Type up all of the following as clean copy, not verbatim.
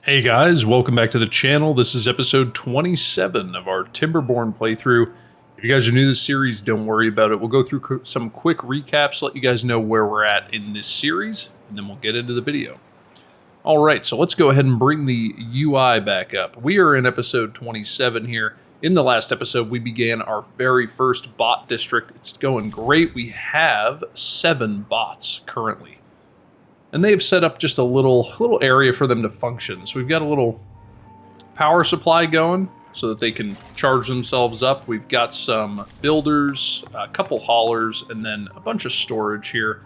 Hey guys, welcome back to the channel. This is episode 27 of our Timberborn playthrough. If you guys are new to this series, don't worry about it. We'll go through some quick recaps, let you guys know where we're at in this series, and then we'll get into the video. Alright, so let's go ahead and bring the UI back up. We are in episode 27 here. In the last episode, we began our very first bot district. It's going great. We have 7 bots currently. And they've set up just a little area for them to function. So we've got a little power supply going so that they can charge themselves up. We've got some builders, a couple haulers, and then a bunch of storage here.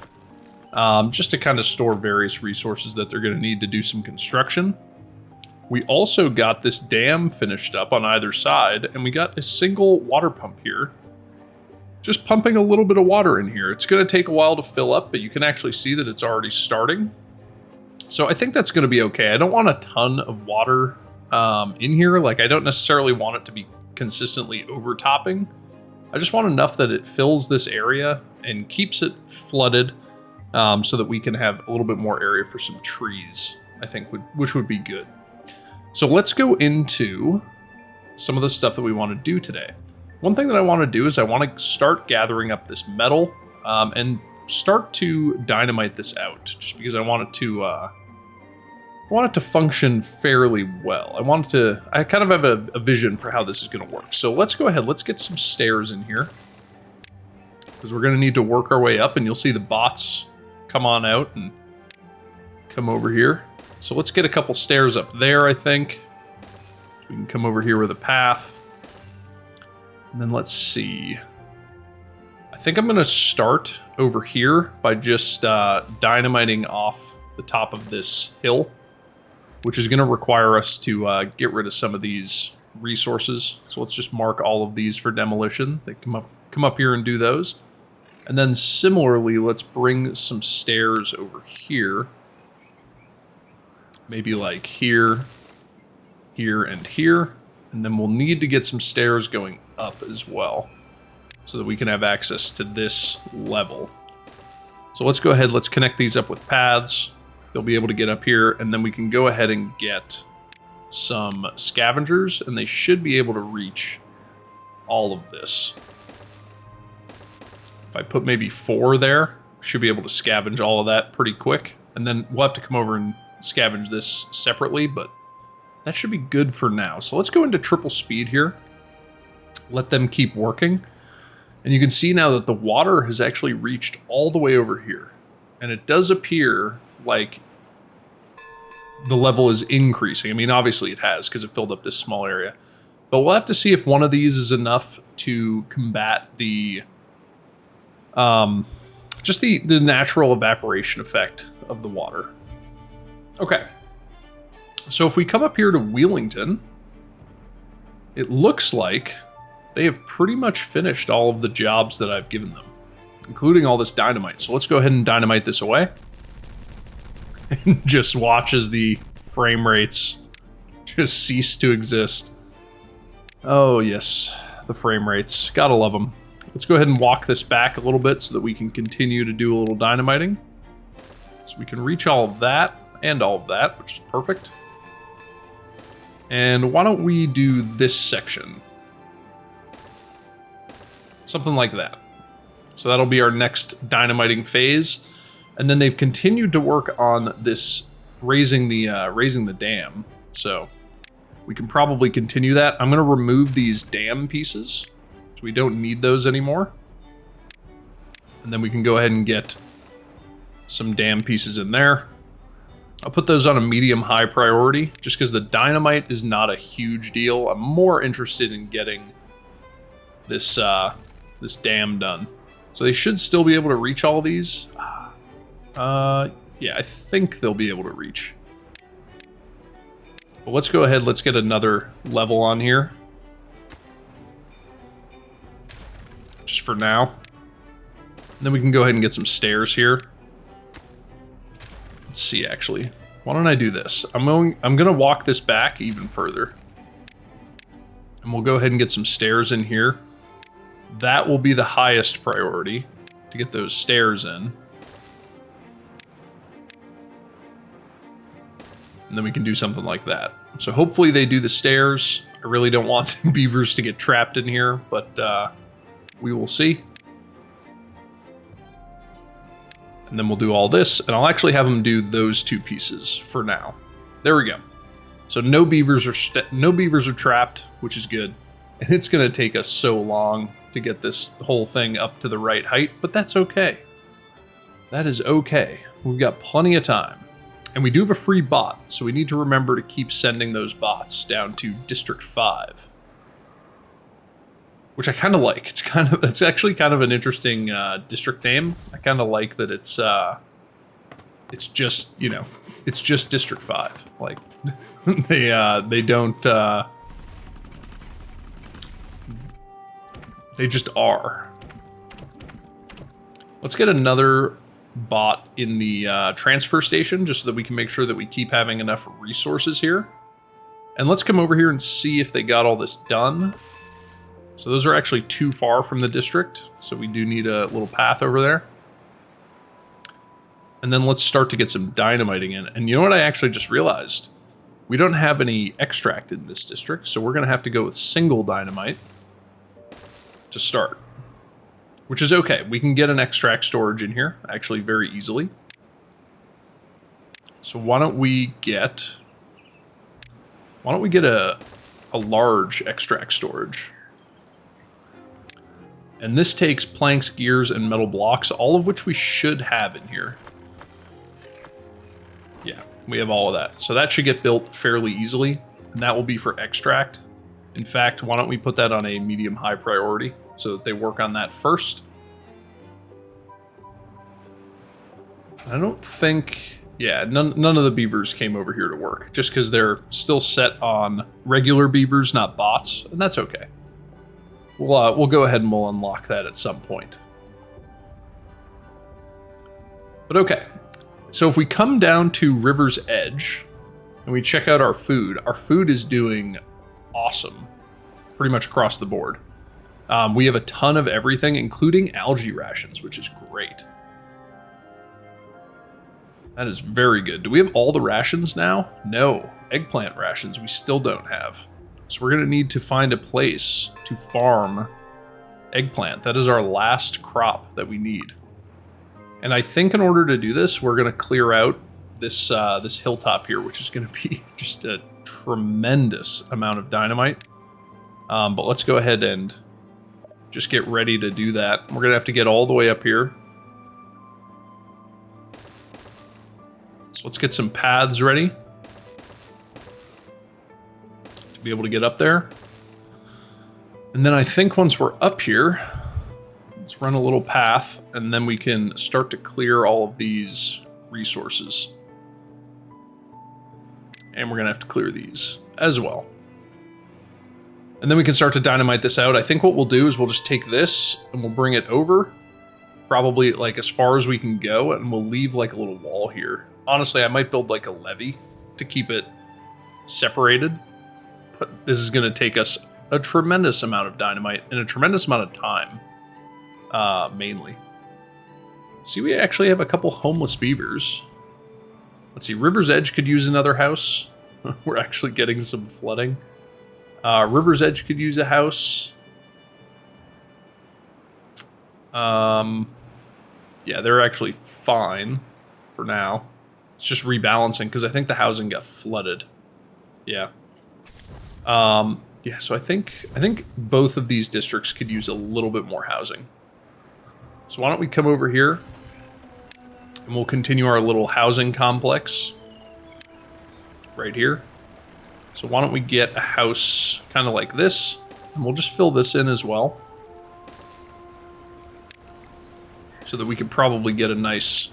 Just to kind of store various resources that they're going to need to do some construction. We also got this dam finished up on either side, and we got a single water pump here. Just pumping a little bit of water in here. It's going to take a while to fill up, but you can actually see that it's already starting. So I think that's going to be okay. I don't want a ton of water in here. Like, I don't necessarily want it to be consistently overtopping. I just want enough that it fills this area and keeps it flooded so that we can have a little bit more area for some trees, I think, which would be good. So let's go into some of the stuff that we want to do today. One thing that I want to do is I want to start gathering up this metal and start to dynamite this out, just because I want it to function fairly well. I kind of have a vision for how this is going to work. So let's go ahead, let's get some stairs in here, because we're going to need to work our way up, and you'll see the bots come on out and come over here. So let's get a couple stairs up there, I think. So we can come over here with a path. And then let's see. I think I'm going to start over here by just dynamiting off the top of this hill, which is going to require us to get rid of some of these resources. So let's just mark all of these for demolition. They come up here and do those. And then similarly, let's bring some stairs over here. Maybe like here, here, and here. And then we'll need to get some stairs going up as well, so that we can have access to this level. So let's go ahead, let's connect these up with paths. They'll be able to get up here, and then we can go ahead and get some scavengers, and they should be able to reach all of this. If I put maybe 4 there, should be able to scavenge all of that pretty quick. And then we'll have to come over and scavenge this separately, but that should be good for now. So let's go into triple speed here. Let them keep working. And you can see now that the water has actually reached all the way over here. And it does appear like the level is increasing. I mean, obviously it has, because it filled up this small area. But we'll have to see if one of these is enough to combat the just the natural evaporation effect of the water. Okay. So if we come up here to Wheelington, it looks like they have pretty much finished all of the jobs that I've given them, including all this dynamite. So let's go ahead and dynamite this away. And just watch as the frame rates just cease to exist. Oh yes, the frame rates. Gotta love them. Let's go ahead and walk this back a little bit so that we can continue to do a little dynamiting. So we can reach all of that and all of that, which is perfect. And why don't we do this section? Something like that. So that'll be our next dynamiting phase. And then they've continued to work on this raising the dam. So we can probably continue that. I'm going to remove these dam pieces, so we don't need those anymore. And then we can go ahead and get some dam pieces in there. I'll put those on a medium-high priority, just because the dynamite is not a huge deal. I'm more interested in getting this this dam done. So they should still be able to reach all these. Yeah, I think they'll be able to reach. But let's go ahead, let's get another level on here. Just for now. And then we can go ahead and get some stairs here. Let's see, actually. Why don't I do this? I'm gonna walk this back even further. And we'll go ahead and get some stairs in here. That will be the highest priority, to get those stairs in. And then we can do something like that. So hopefully they do the stairs. I really don't want beavers to get trapped in here, but we will see. And then we'll do all this, and I'll actually have them do those 2 pieces for now. There we go. So no beavers are trapped, which is good. And it's going to take us so long to get this whole thing up to the right height, but that's okay. That is okay. We've got plenty of time. And we do have a free bot, so we need to remember to keep sending those bots down to District 5. Which I kind of like. It's actually kind of an interesting district name. I kind of like that it's just, you know, it's just District 5. Like, they don't, they just are. Let's get another bot in the transfer station just so that we can make sure that we keep having enough resources here. And let's come over here and see if they got all this done. So those are actually too far from the district, so we do need a little path over there. And then let's start to get some dynamiting in. And you know what I actually just realized? We don't have any extract in this district, so we're going to have to go with single dynamite to start. Which is okay. We can get an extract storage in here, actually very easily. So why don't we get a large extract storage? And this takes planks, gears, and metal blocks, all of which we should have in here. Yeah, we have all of that. So that should get built fairly easily, and that will be for extract. In fact, why don't we put that on a medium-high priority so that they work on that first. I don't think... Yeah, none of the beavers came over here to work, just because they're still set on regular beavers, not bots, and that's okay. We'll go ahead and we'll unlock that at some point. But okay, so if we come down to River's Edge and we check out our food is doing awesome, pretty much across the board. We have a ton of everything, including algae rations, which is great. That is very good. Do we have all the rations now? No, eggplant rations we still don't have. So we're going to need to find a place to farm eggplant. That is our last crop that we need. And I think in order to do this, we're going to clear out this this hilltop here, which is going to be just a tremendous amount of dynamite. But let's go ahead and just get ready to do that. We're going to have to get all the way up here. So let's get some paths ready to be able to get up there. And then I think once we're up here, let's run a little path, and then we can start to clear all of these resources. And we're gonna have to clear these as well. And then we can start to dynamite this out. I think what we'll do is we'll just take this and we'll bring it over, probably like as far as we can go, and we'll leave like a little wall here. Honestly, I might build like a levee to keep it separated, but this is gonna take us a tremendous amount of dynamite and a tremendous amount of time, mainly. See, we actually have a couple homeless beavers. Let's see, River's Edge could use another house. We're actually getting some flooding. River's Edge could use a house. Yeah, they're actually fine for now. It's just rebalancing because I think the housing got flooded. Yeah. Yeah, so I think both of these districts could use a little bit more housing. So why don't we come over here and we'll continue our little housing complex right here. So why don't we get a house kind of like this, and we'll just fill this in as well, so that we could probably get a nice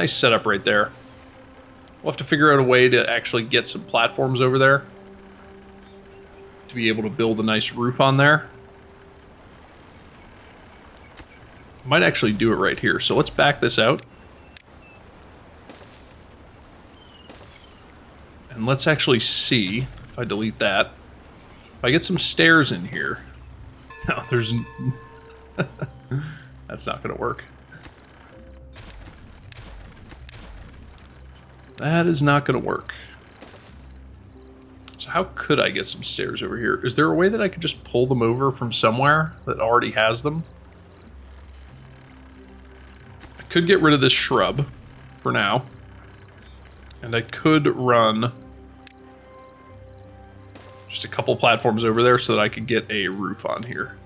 setup right there. We'll have to figure out a way to actually get some platforms over there to be able to build a nice roof on there. Might actually do it right here. So let's back this out. And let's actually see if I delete that. If I get some stairs in here. No, there's... That's not going to work. That is not going to work. So how could I get some stairs over here? Is there a way that I could just pull them over from somewhere that already has them? I could get rid of this shrub for now. And I could run just a couple platforms over there so that I could get a roof on here.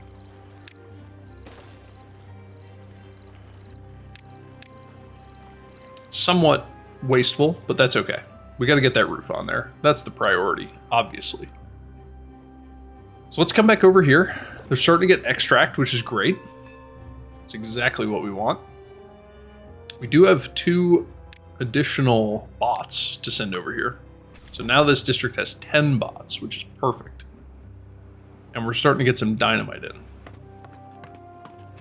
Somewhat wasteful, but that's okay. We got to get that roof on there. That's the priority, obviously. So let's come back over here. They're starting to get extract, which is great. That's exactly what we want. We do have 2 additional bots to send over here. So now this district has 10 bots, which is perfect. And we're starting to get some dynamite in.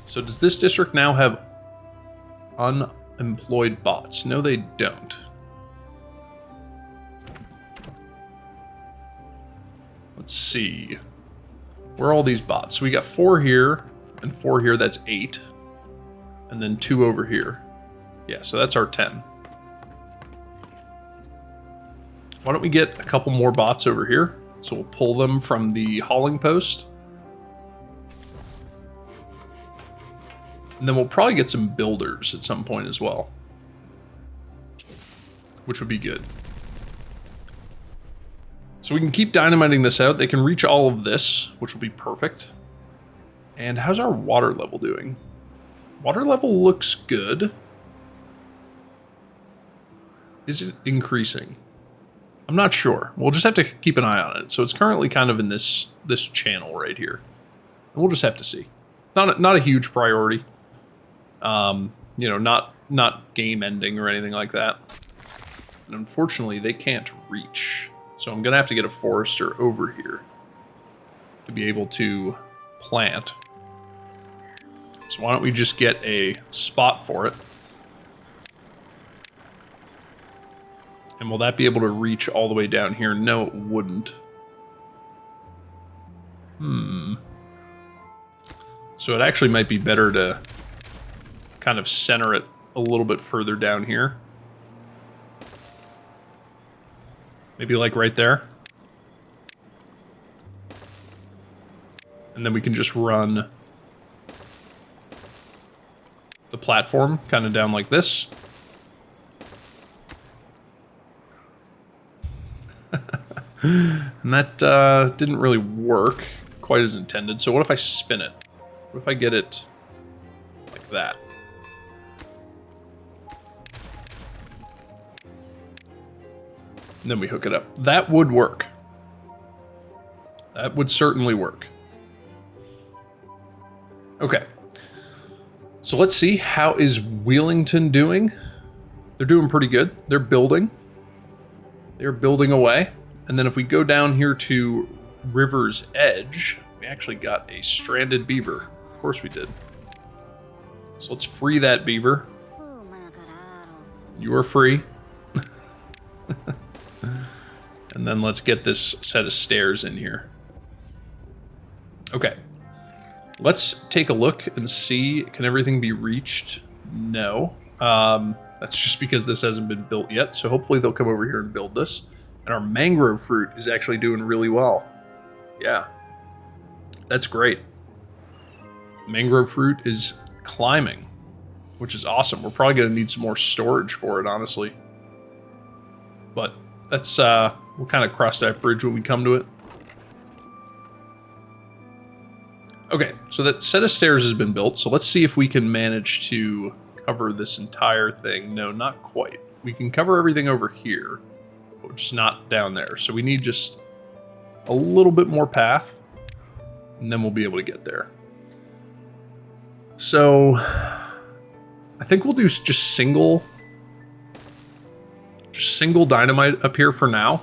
So does this district now have unemployed bots? No, they don't. Let's see. Where are all these bots? So we got 4 here and 4 here. That's 8. And then 2 over here. Yeah, so that's our 10. Why don't we get a couple more bots over here? So we'll pull them from the hauling post. And then we'll probably get some builders at some point as well, which would be good. So we can keep dynamiting this out. They can reach all of this, which will be perfect. And how's our water level doing? Water level looks good. Is it increasing? I'm not sure. We'll just have to keep an eye on it. So it's currently kind of in this channel right here. And we'll just have to see. Not a huge priority. You know, not game ending or anything like that. And unfortunately, they can't reach. So I'm gonna have to get a forester over here to be able to plant. So why don't we just get a spot for it? And will that be able to reach all the way down here? No, it wouldn't. So it actually might be better to kind of center it a little bit further down here. Maybe like right there. And then we can just run the platform kind of down like this. And that didn't really work quite as intended. So what if I spin it? What if I get it like that? And then we hook it up. That would work. That would certainly work. Okay. So let's see, how is Wheelington doing? They're doing pretty good. They're building. They're building away. And then if we go down here to River's Edge, we actually got a stranded beaver. Of course we did. So let's free that beaver. You are free. And then let's get this set of stairs in here. Okay. Let's take a look and see, can everything be reached? No. That's just because this hasn't been built yet. So hopefully they'll come over here and build this. And our mangrove fruit is actually doing really well. Yeah. That's great. Mangrove fruit is climbing, which is awesome. We're probably going to need some more storage for it, honestly. But that's, we'll kind of cross that bridge when we come to it. Okay, so that set of stairs has been built. So let's see if we can manage to cover this entire thing. No, not quite. We can cover everything over here, but just not down there. So we need just a little bit more path, and then we'll be able to get there. So I think we'll do just single dynamite up here for now.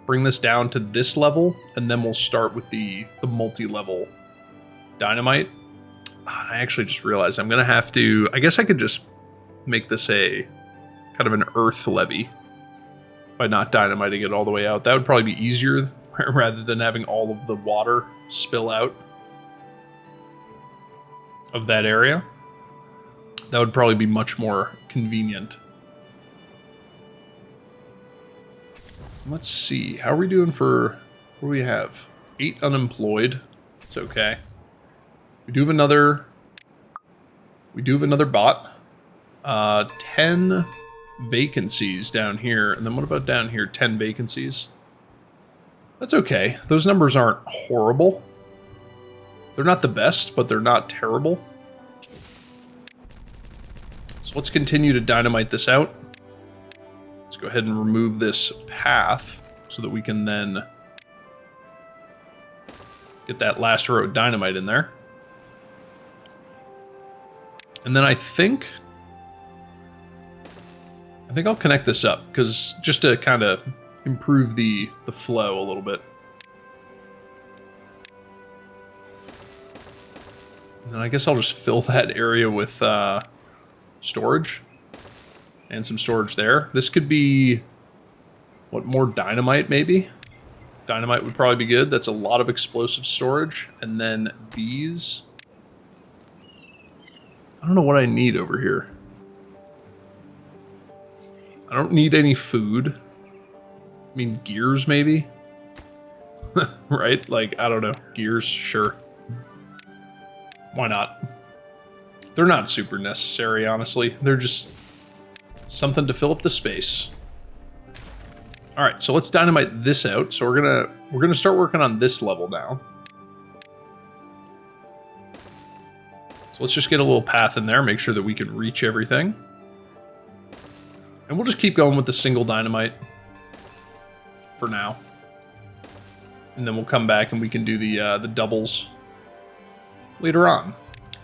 Bring this down to this level, and then we'll start with the multi-level dynamite. I actually just realized I'm gonna have to, I guess I could just make this a kind of an earth levee by not dynamiting it all the way out. That would probably be easier rather than having all of the water spill out of that area. That would probably be much more convenient. Let's see. How are we doing for... What do we have? 8 unemployed. It's okay. We do have another... We do have another bot. 10 vacancies down here. And then what about down here? 10 vacancies. That's okay. Those numbers aren't horrible. They're not the best, but they're not terrible. So let's continue to dynamite this out. Let's go ahead and remove this path so that we can then get that last row of dynamite in there. And then I think I'll connect this up, because just to kind of improve the flow a little bit. And then I guess I'll just fill that area with storage. And some storage there. This could be, what, more dynamite maybe? Dynamite would probably be good. That's a lot of explosive storage. And then these. I don't know what I need over here. I don't need any food. I mean, gears maybe? Right? Like, I don't know. Gears, sure. Why not? They're not super necessary, honestly. They're just something to fill up the space. All right, so let's dynamite this out. So we're gonna start working on this level now. So let's just get a little path in there, make sure that we can reach everything. And we'll just keep going with the single dynamite for now. And then we'll come back and we can do the doubles later on.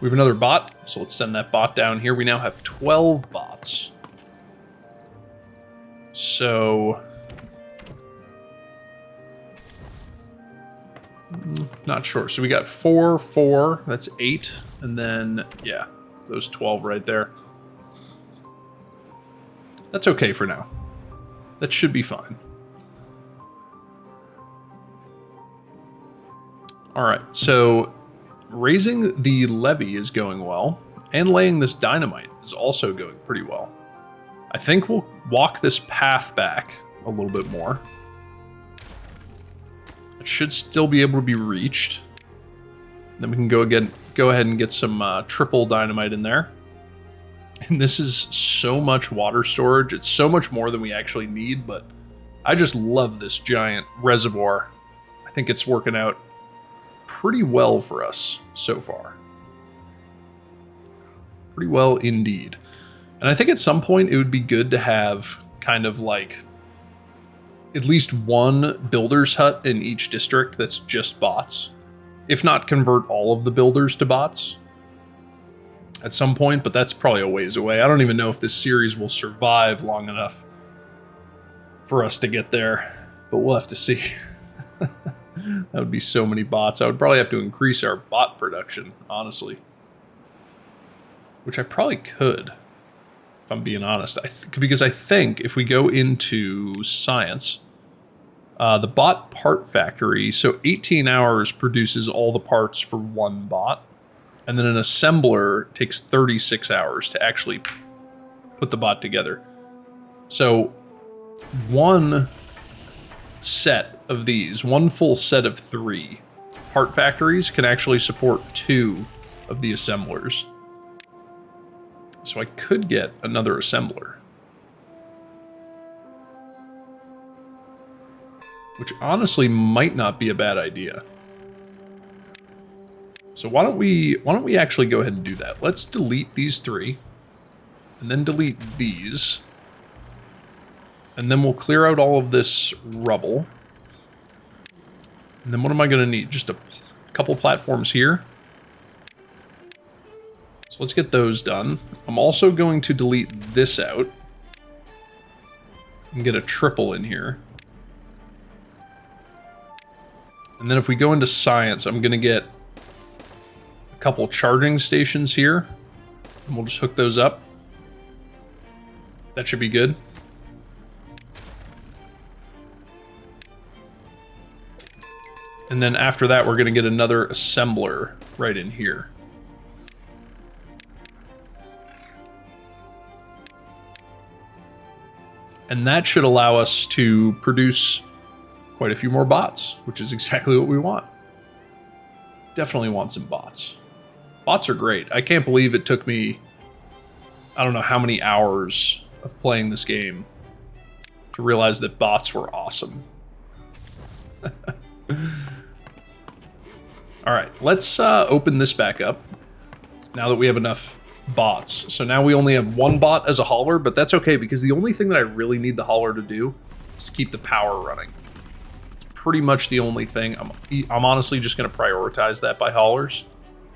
We have another bot, so let's send that bot down here. We now have 12 bots. So, not sure. So we got 4, 4, that's 8. And then, yeah, those 12 right there. That's okay for now. That should be fine. All right, so raising the levee is going well, and laying this dynamite is also going pretty well. I think we'll walk this path back a little bit more. It should still be able to be reached. Then we can go ahead and get some triple dynamite in there. And this is so much water storage. It's so much more than we actually need, but I just love this giant reservoir. I think it's working out pretty well for us so far. Pretty well indeed. And I think at some point it would be good to have kind of like at least one builder's hut in each district that's just bots. If not, convert all of the builders to bots at some point, but that's probably a ways away. I don't even know if this series will survive long enough for us to get there, but we'll have to see. That would be so many bots. I would probably have to increase our bot production, honestly. Which I probably could, if I'm being honest. Because I think if we go into science, the bot part factory, so 18 hours produces all the parts for one bot. And then an assembler takes 36 hours to actually put the bot together. So one set of these, one full set of 3 part factories can actually support 2 of the assemblers. So I could get another assembler. Which honestly might not be a bad idea. So why don't we actually go ahead and do that? Let's delete these 3. And then delete these. And then we'll clear out all of this rubble. And then what am I going to need? Just a couple platforms here. So let's get those done. I'm also going to delete this out. And get a triple in here. And then if we go into science, I'm going to get a couple charging stations here. And we'll just hook those up. That should be good. And then after that, we're going to get another assembler right in here. And that should allow us to produce quite a few more bots, which is exactly what we want. Definitely want some bots. Bots are great. I can't believe it took me, I don't know how many hours of playing this game to realize that bots were awesome. All right, let's open this back up now that we have enough bots. So now we only have one bot as a hauler, but that's okay because the only thing that I really need the hauler to do is keep the power running. It's pretty much the only thing. I'm honestly just going to prioritize that by haulers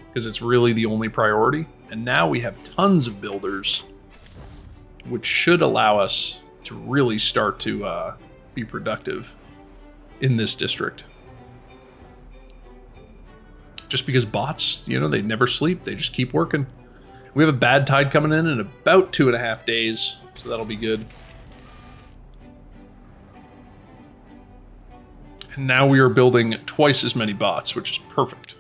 because it's really the only priority. And now we have tons of builders, which should allow us to really start to be productive in this district. Just because bots, you know, they never sleep. They just keep working. We have a bad tide coming in about 2.5 days, so that'll be good. And now we are building twice as many bots, which is perfect.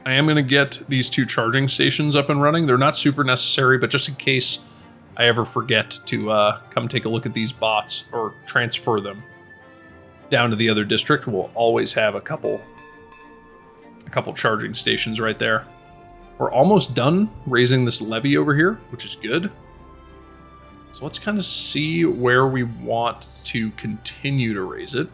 I am going to get these 2 charging stations up and running. They're not super necessary, but just in case I ever forget to come take a look at these bots or transfer them down to the other district, we'll always have a couple charging stations right there. We're almost done raising this levee over here, which is good. So let's kind of see where we want to continue to raise it.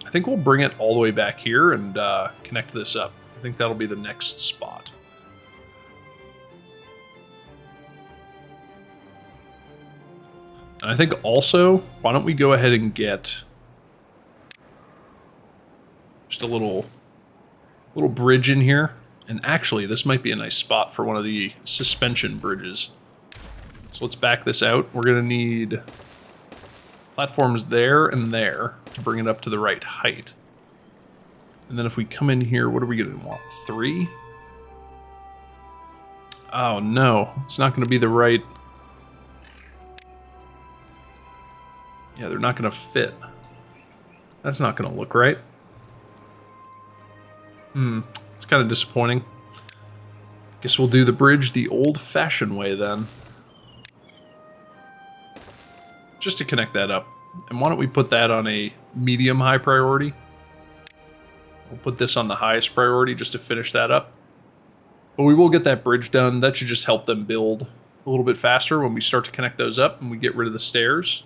I think we'll bring it all the way back here and connect this up. I think that'll be the next spot. And I think also, why don't we go ahead and get just a little bridge in here. And actually, this might be a nice spot for one of the suspension bridges. So let's back this out. We're going to need platforms there and there to bring it up to the right height. And then if we come in here, what are we going to want? 3? Oh no, it's not going to be the right... Yeah, they're not going to fit. That's not going to look right. It's kind of disappointing. Guess we'll do the bridge the old-fashioned way then. Just to connect that up. And why don't we put that on a medium-high priority? We'll put this on the highest priority just to finish that up. But we will get that bridge done. That should just help them build a little bit faster when we start to connect those up and we get rid of the stairs.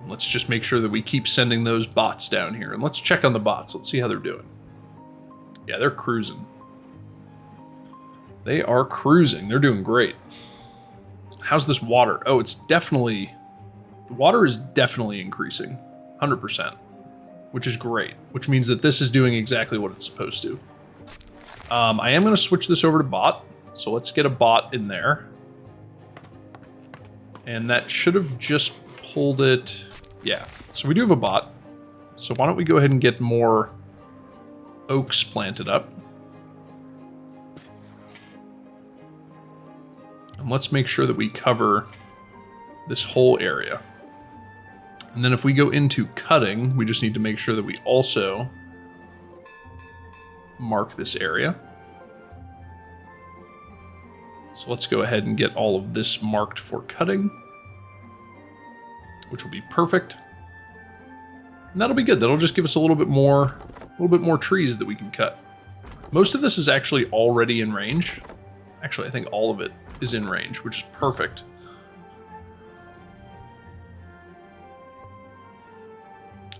Let's just make sure that we keep sending those bots down here. And let's check on the bots. Let's see how they're doing. Yeah, they're cruising. They are cruising. They're doing great. How's this water? Oh, it's definitely... The water is definitely increasing. 100%. Which is great. Which means that this is doing exactly what it's supposed to. I am going to switch this over to bot. So let's get a bot in there. And that should have just pulled it... Yeah, so we do have a bot. So why don't we go ahead and get more oaks planted up. And let's make sure that we cover this whole area. And then if we go into cutting, we just need to make sure that we also mark this area. So let's go ahead and get all of this marked for cutting, which will be perfect. And that'll be good. That'll just give us a little bit more trees that we can cut. Most of this is actually already in range. Actually, I think all of it is in range, which is perfect.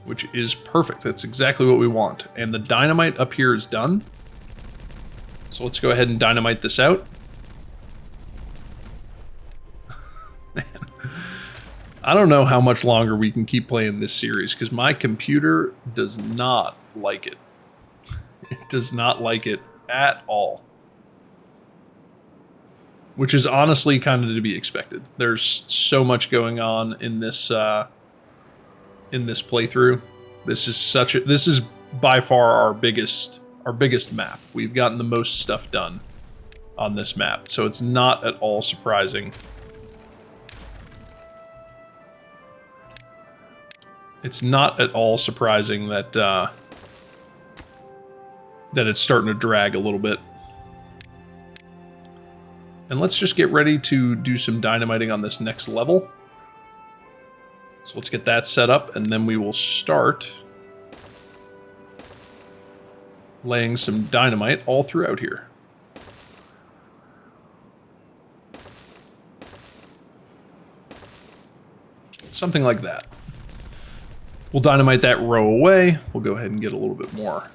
Which is perfect. That's exactly what we want. And the dynamite up here is done. So let's go ahead and dynamite this out. I don't know how much longer we can keep playing this series because my computer does not like it. It does not like it at all. Which is honestly kind of to be expected. There's so much going on in this playthrough. This is by far our biggest map. We've gotten the most stuff done on this map, so it's not at all surprising. It's not at all surprising that that it's starting to drag a little bit. And let's just get ready to do some dynamiting on this next level. So let's get that set up, and then we will start laying some dynamite all throughout here. Something like that. We'll dynamite that row away. We'll go ahead and get a little bit more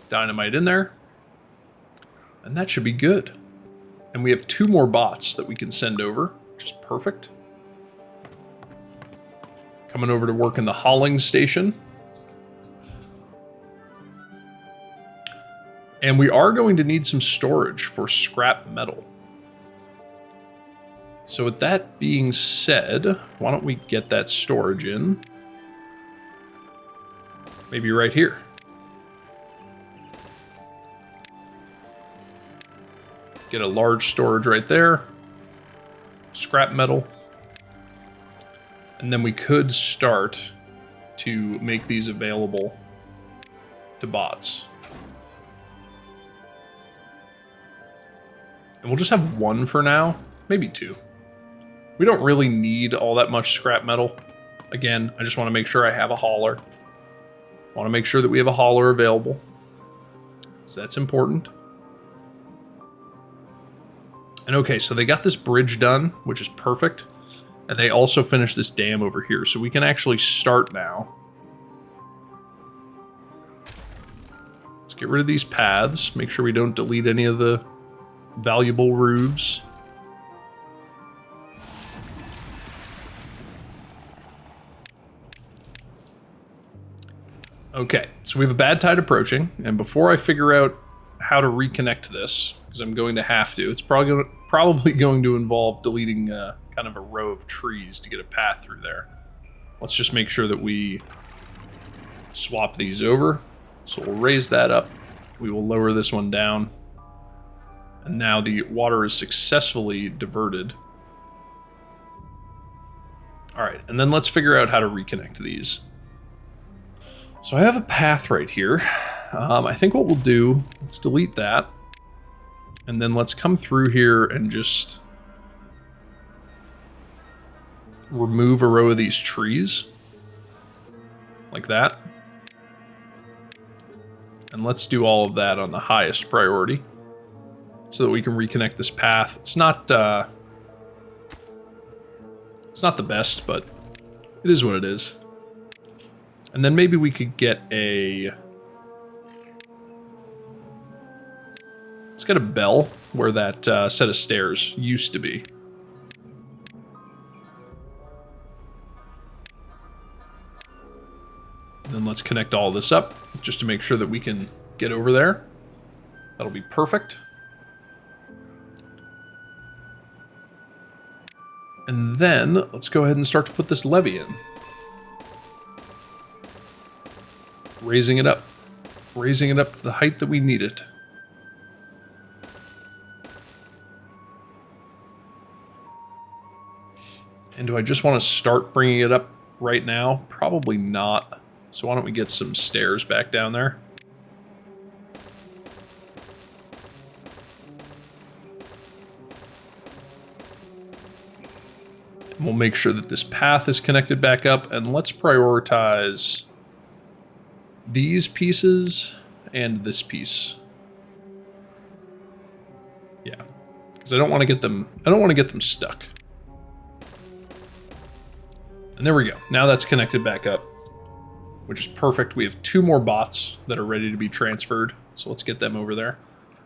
dynamite in there. And that should be good. And we have 2 more bots that we can send over, which is perfect. Coming over to work in the hauling station. And we are going to need some storage for scrap metal. So with that being said, why don't we get that storage in? Maybe right here. Get a large storage right there. Scrap metal. And then we could start to make these available to bots. And we'll just have 1 for now, maybe 2. We don't really need all that much scrap metal. Again, I just want to make sure I have a hauler. I want to make sure that we have a hauler available. So that's important. And okay, so they got this bridge done, which is perfect. And they also finished this dam over here, so we can actually start now. Let's get rid of these paths, make sure we don't delete any of the valuable roofs. Okay, so we have a bad tide approaching, and before I figure out how to reconnect this, because I'm going to have to, it's probably going to involve deleting kind of a row of trees to get a path through there. Let's just make sure that we swap these over. So we'll raise that up. We will lower this one down. And now the water is successfully diverted. All right, and then let's figure out how to reconnect these. So I have a path right here. I think what we'll do, let's delete that. And then let's come through here and just remove a row of these trees. Like that. And let's do all of that on the highest priority so that we can reconnect this path. It's not the best, but it is what it is. And then maybe we could get a... Let's get a bell where that set of stairs used to be. And then let's connect all this up just to make sure that we can get over there. That'll be perfect. And then let's go ahead and start to put this levee in. Raising it up to the height that we need it. And do I just want to start bringing it up right now? Probably not. So why don't we get some stairs back down there? And we'll make sure that this path is connected back up, and let's prioritize these pieces and this piece. Yeah, because I don't want to get them stuck. And there we go. Now that's connected back up, which is perfect. We have 2 more bots that are ready to be transferred. So let's get them over there.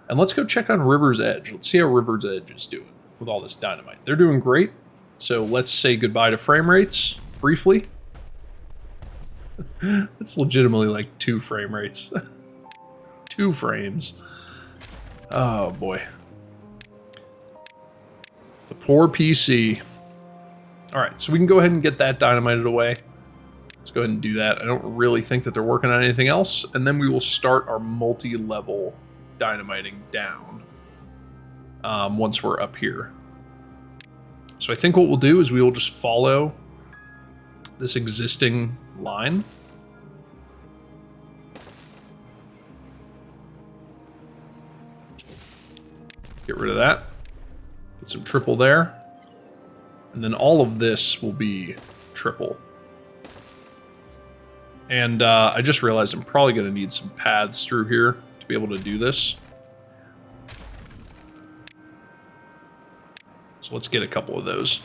And let's go check on River's Edge. Let's see how River's Edge is doing with all this dynamite. They're doing great. So let's say goodbye to frame rates briefly. That's legitimately like 2 frame rates. 2 frames. Oh boy. The poor PC. Alright, so we can go ahead and get that dynamited away. Let's go ahead and do that. I don't really think that they're working on anything else. And then we will start our multi-level dynamiting down once we're up here. So I think what we'll do is we will just follow this existing line. Get rid of that. Put some triple there. And then all of this will be triple. And I just realized I'm probably going to need some paths through here to be able to do this. So let's get a couple of those.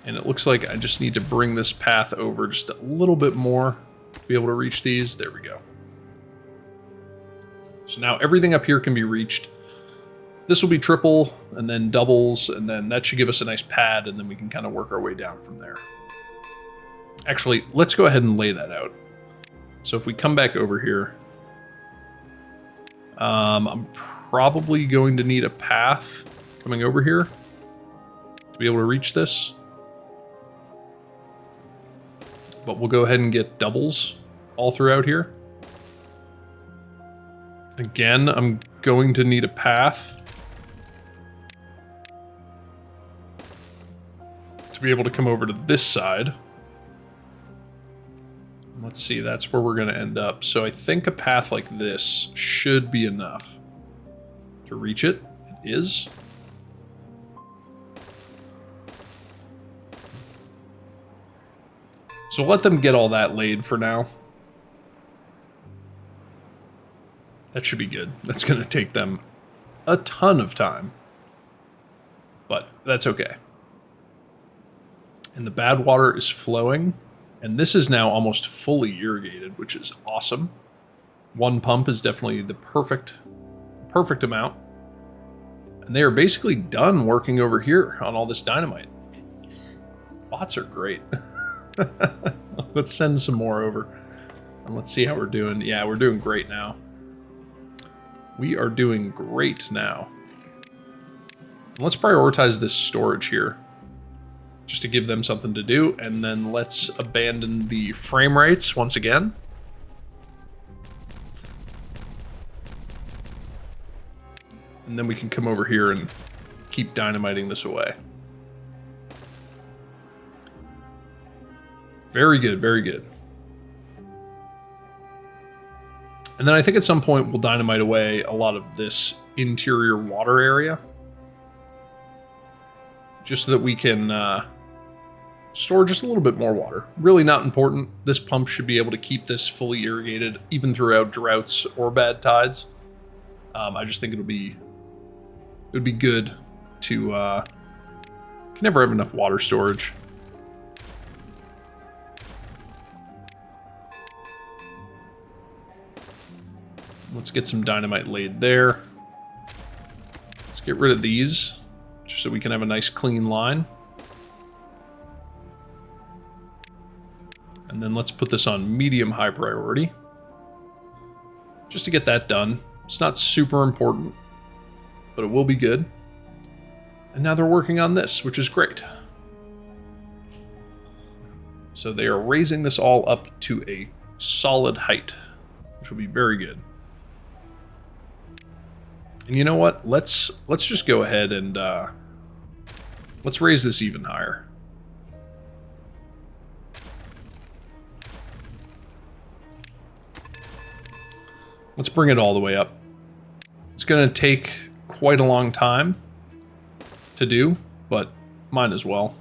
And it looks like I just need to bring this path over just a little bit more to be able to reach these. There we go. So now everything up here can be reached. This will be triple and then doubles, and then that should give us a nice pad, and then we can kind of work our way down from there. Actually, let's go ahead and lay that out. So if we come back over here, I'm probably going to need a path coming over here to be able to reach this. But we'll go ahead and get doubles all throughout here. Again, I'm going to need a path to be able to come over to this side. Let's see, that's where we're going to end up. So I think a path like this should be enough to reach it. It is. So let them get all that laid for now. That should be good. That's going to take them a ton of time. But that's okay. And the bad water is flowing. And this is now almost fully irrigated, which is awesome. One pump is definitely the perfect amount. And they are basically done working over here on all this dynamite. Bots are great. Let's send some more over. And let's see how we're doing. Yeah, we're doing great now. We are doing great now. And let's prioritize this storage here, just to give them something to do. And then let's abandon the frame rates once again. And then we can come over here and keep dynamiting this away. Very good, very good. And then I think at some point we'll dynamite away a lot of this interior water area, just so that we can store just a little bit more water. Really not important. This pump should be able to keep this fully irrigated even throughout droughts or bad tides. I just think it would be good to can never have enough water storage. Let's get some dynamite laid there. Let's get rid of these, just so we can have a nice clean line. And then let's put this on medium high priority, just to get that done. It's not super important, but it will be good. And now they're working on this, which is great. So they are raising this all up to a solid height, which will be very good. And you know what? Let's just go ahead and let's raise this even higher. Let's bring it all the way up. It's going to take quite a long time to do, but might as well.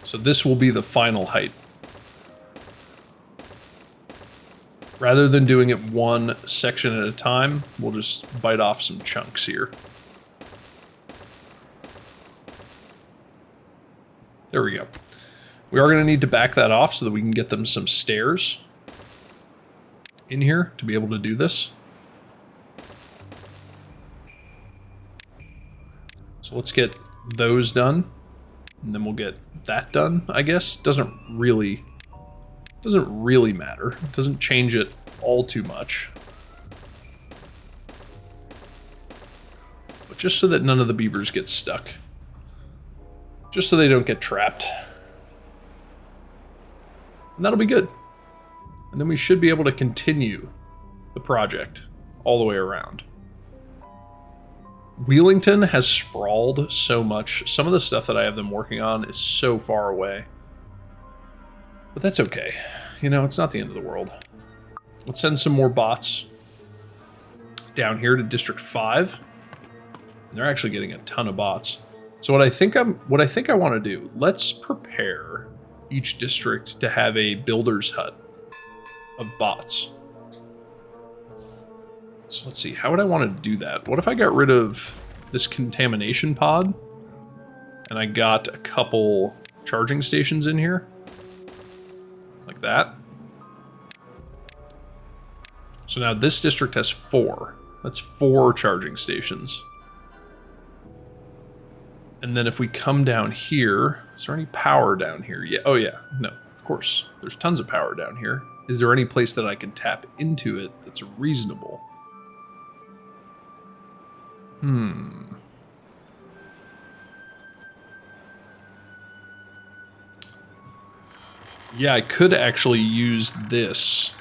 So this will be the final height. Rather than doing it one section at a time, we'll just bite off some chunks here. There we go. We are going to need to back that off so that we can get them some stairs in here to be able to do this. So let's get those done, and then we'll get that done, I guess. Doesn't really matter. It doesn't change it all too much. But just so that none of the beavers get stuck. Just so they don't get trapped. And that'll be good. And then we should be able to continue the project all the way around. Wheelington has sprawled so much. Some of the stuff that I have them working on is so far away. But that's okay. You know, it's not the end of the world. Let's send some more bots down here to District 5. And they're actually getting a ton of bots. So what I think I want to do, let's prepare each district to have a builder's hut of bots. So let's see, how would I want to do that? What if I got rid of this contamination pod and I got a couple charging stations in here? Like that. So now this district has 4. That's 4 charging stations. And then if we come down here, is there any power down here? Yeah. Oh yeah, no, of course. There's tons of power down here. Is there any place that I can tap into it that's reasonable? Yeah, I could actually use this.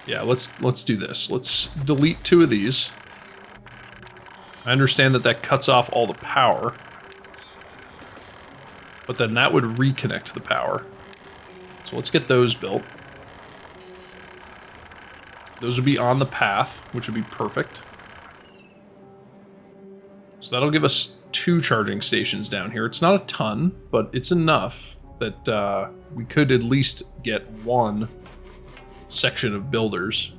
Yeah, let's do this. Let's delete 2 of these. I understand that that cuts off all the power, but then that would reconnect the power. So let's get those built. Those would be on the path, which would be perfect. So that'll give us 2 charging stations down here. It's not a ton, but it's enough that we could at least get 1 section of builders.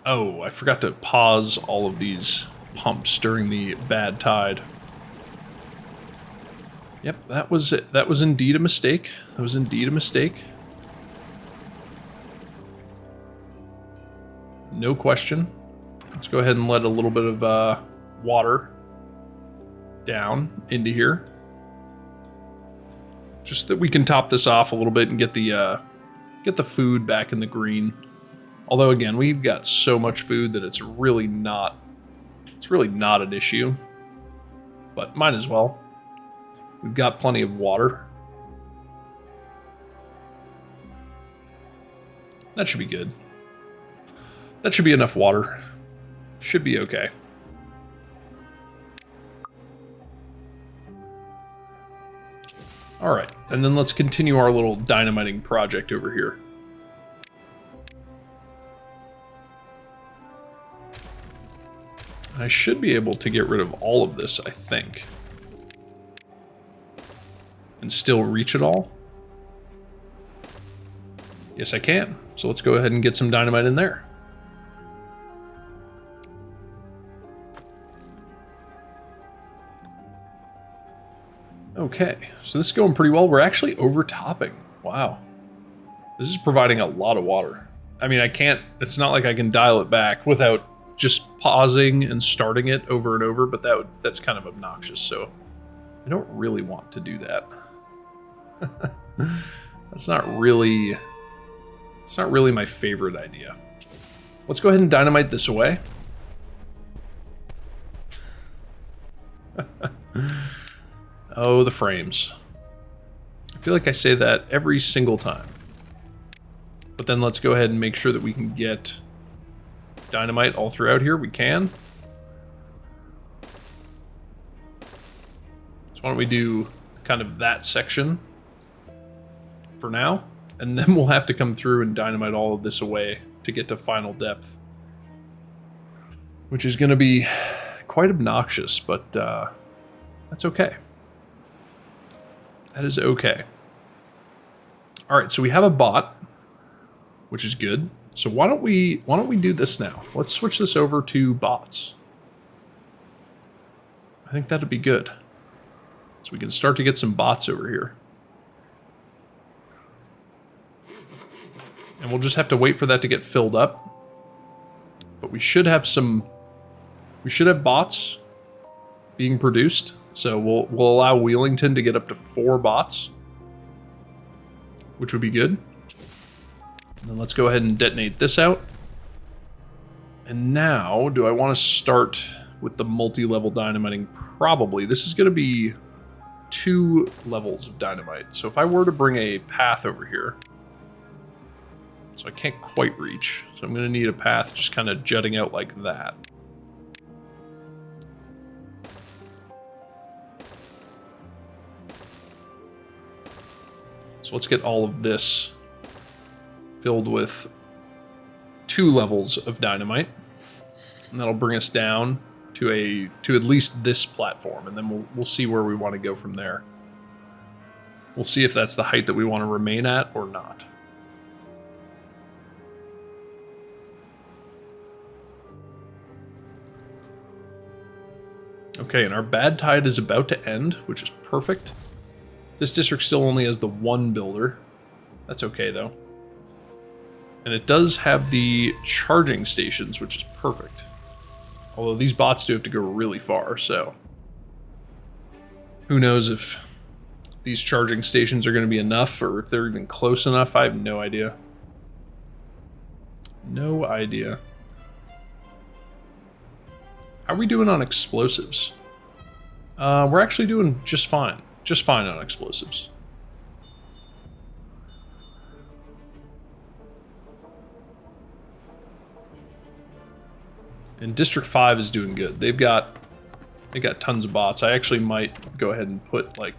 Oh, I forgot to pause all of these pumps during the bad tide. Yep, that was it. That was indeed a mistake. That was indeed a mistake. No question. Let's go ahead and let a little bit of water down into here. Just that we can top this off a little bit and get the food back in the green. Although again, we've got so much food that it's really not an issue. But might as well. We've got plenty of water. That should be good. That should be enough water. Should be okay. All right, and then let's continue our little dynamiting project over here. I should be able to get rid of all of this, I think. And still reach it all? Yes, I can. So let's go ahead and get some dynamite in there. Okay, so this is going pretty well. We're actually overtopping. Wow. This is providing a lot of water. I mean, it's not like I can dial it back without just pausing and starting it over and over, but that's kind of obnoxious, so I don't really want to do that. It's not really my favorite idea. Let's go ahead and dynamite this away. Oh, the frames. I feel like I say that every single time. But then let's go ahead and make sure that we can get dynamite all throughout here. We can. So why don't we do kind of that section for now, and then we'll have to come through and dynamite all of this away to get to final depth, which is going to be quite obnoxious, but that's okay. That is okay. All right, so we have a bot, which is good. So why don't we do this now? Let's switch this over to bots. I think that'd be good. So we can start to get some bots over here. And we'll just have to wait for that to get filled up. But we should have bots being produced. So we'll allow Wheelington to get up to 4 bots, which would be good. And then let's go ahead and detonate this out. And now, do I want to start with the multi-level dynamiting? Probably. This is going to be 2 levels of dynamite. So if I were to bring a path over here, so I can't quite reach, so I'm going to need a path just kind of jutting out like that. So let's get all of this filled with 2 levels of dynamite. And that'll bring us down to at least this platform, and then we'll see where we want to go from there. We'll see if that's the height that we want to remain at or not. Okay, and our bad tide is about to end, which is perfect. This district still only has the 1 builder. That's okay, though. And it does have the charging stations, which is perfect. Although these bots do have to go really far, so... who knows if these charging stations are going to be enough, or if they're even close enough. I have no idea. No idea. How are we doing on explosives? We're actually doing just fine. Just fine on explosives. And District 5 is doing good. They got tons of bots. I actually might go ahead and put like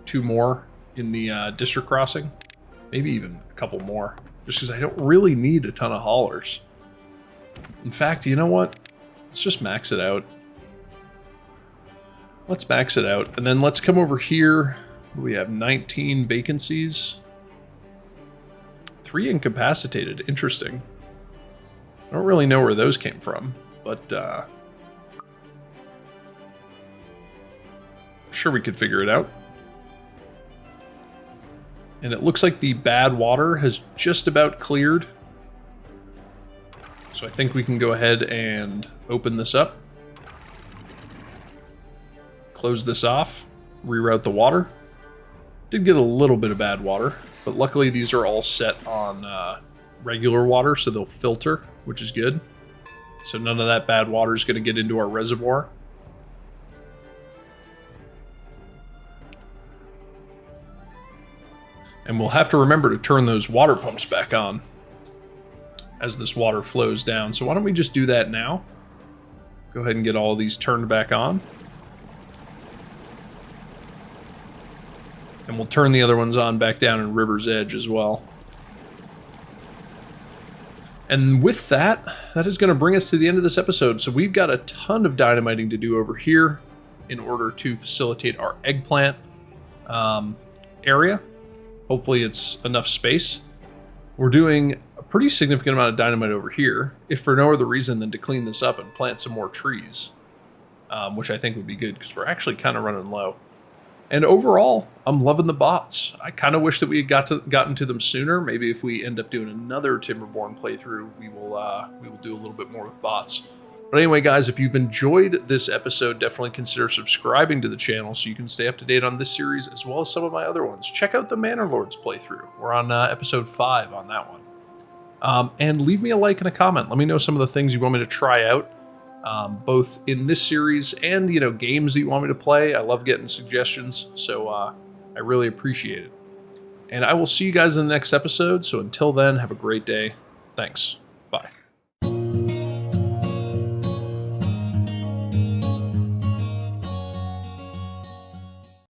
2 more in the district crossing. Maybe even a couple more. Just because I don't really need a ton of haulers. In fact, you know what? Let's just max it out. Let's max it out. And then let's come over here. We have 19 vacancies. 3 incapacitated. Interesting. I don't really know where those came from, but sure we could figure it out. And it looks like the bad water has just about cleared. So I think we can go ahead and open this up. Close this off. Reroute the water. Did get a little bit of bad water, but luckily these are all set on regular water, so they'll filter, which is good. So none of that bad water is going to get into our reservoir. And we'll have to remember to turn those water pumps back on as this water flows down. So why don't we just do that now? Go ahead and get all of these turned back on. And we'll turn the other ones on back down in River's Edge as well. And with that, that is going to bring us to the end of this episode. So we've got a ton of dynamiting to do over here in order to facilitate our eggplant area. Hopefully it's enough space. We're doing a pretty significant amount of dynamite over here, if for no other reason than to clean this up and plant some more trees, which I think would be good because we're actually kind of running low. And overall, I'm loving the bots. I kind of wish that we had gotten to them sooner. Maybe if we end up doing another Timberborn playthrough, we will do a little bit more with bots. But anyway, guys, if you've enjoyed this episode, definitely consider subscribing to the channel so you can stay up to date on this series as well as some of my other ones. Check out the Manor Lords playthrough. We're on episode 5 on that one. And leave me a like and a comment. Let me know some of the things you want me to try out, both in this series and, you know, games that you want me to play. I love getting suggestions, so I really appreciate it. And I will see you guys in the next episode. So until then, have a great day. Thanks.